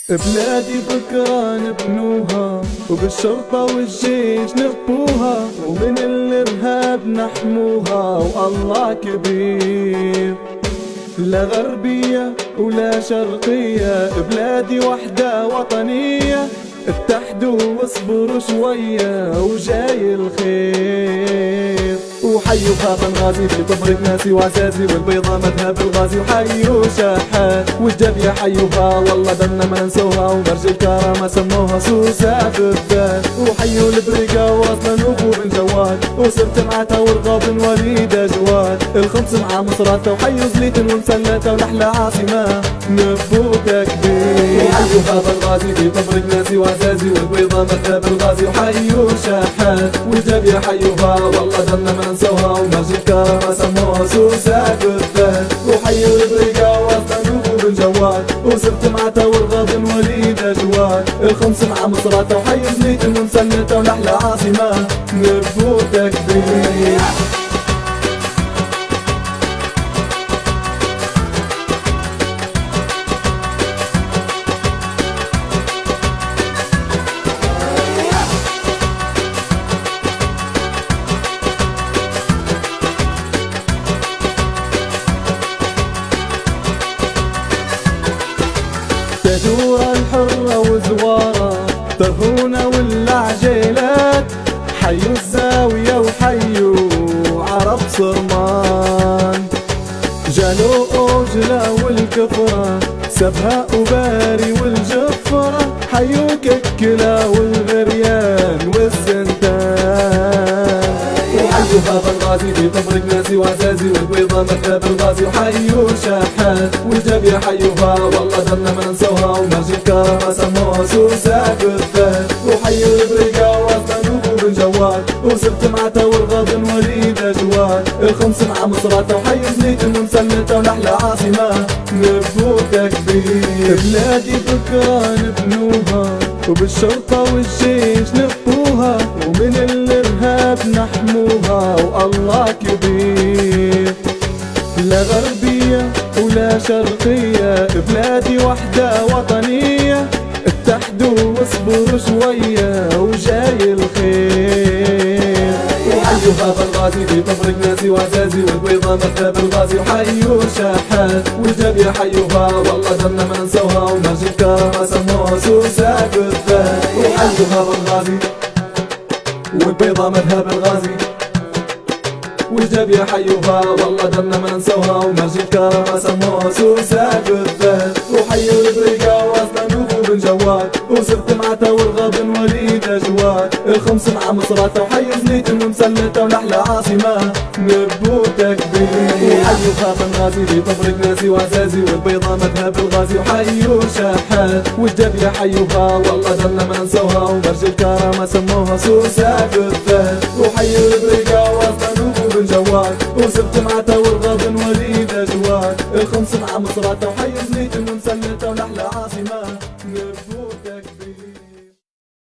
بلادي بكرة نبنوها، وبالشرطة والجيش نبوها، ومن الإرهاب نحموها، والله كبير. لا غربية ولا شرقية، بلادي وحدة وطنية، اتحدوا واصبروا شوية وجاي الخير. وحيوا خاف الغازي في طبرق ناسي وعزازي، والبيضة مذهب الغازي، وحيوا شاحات والجبية حيوها والله دنا ما نسوها، ومرج الكرامة سموها سوسة في الذات. وحيوا البريقة واصلا نوفو بن جواد، وصرت معتها ورغاب بن وليد جواد، الخمس مع مصراتها، وحيوا زليتن ومسلتها ونحلى عاصمة نبو تكبير. وحيوا خاف الغازي في طبرق ناسي وعزازي، والبيضة مذهب الغازي، وحيوا شاحات والجبية حيوها والله دنا ما نسوها، ومرج الكرامة سموها سوسة في الذات. وحيوا البريقة واصلا نوفو بن جواد، وصرت معتها ورغاب بن وليد جواد، الخمس مع مصراتها، وحيوا زليتن ومسلتها ونحلى عاصمة نبو تكبير. تدورة الحرة وزوارة، ترهونة والعجيلات، حيوا الزاوية وحيوا عرب صرمان، جالو أوجلة والكفرة، سبها وباري والجفرة، حيوا ككلة والغريان والزنتان. وحيوا باب الغازي في طبرق ناسي وعزازي، والبيضة مذهب الغازي، وحيوا شاحات والجبية حيوها والله دنا ما نسوها، ومرج الكرامة سموها سوسة في الذات. وحيوا البريقة واصلا نوفو بن جواد، وصرت معتها ورغاب بن وليد جواد، الخمس مع مصراتها، وحيوا زليتن ومسلتها ونحلى عاصمة نبو تكبير. بلادي بكرة نبنوها، وبالشرطة والجيش نبوها، ومن الإرهاب نحموها، والله كبير. لا غربية ولا شرقية، بلادي وحدة وطنية، اتحدوا واصبروا شوية وجاي الخير. وحيوا خاف الغازي في طبرق ناسي وعزازي، والبيضة مذهب الغازي، وحيوا شاحات والجبية حيوها والله دنا ما نسوها، ومرج الكرامة سموها سوسة في الذات. وحيوا خاف الغازي والبيضة مذهب الغازي، والجبية حيوها والله دنا ما نسوها، ومرج الكرامة سموها سوسة في الذات. وحيوا البريقة واصلا نوفو بن جواد، وصرت معتها ورغاب بن وليد جواد، الخمس مع مصراتها، وحيوا زليتن ومسلتها ونحلى عاصمة نبو تكبير. وحيوا خاف الغازي في طبرق ناسي وعزازي، والبيضة مذهب الغازي، وحيوا شاحات والجبية حيوها والله دنا ما نسوها، ومرج الكرامة سموها سوسة في الذات. وحيوا البريقة واصلا نوفو بن جواد، وصرت معتها ورغاب بن وليد جواد، الخمس مع مصراتها،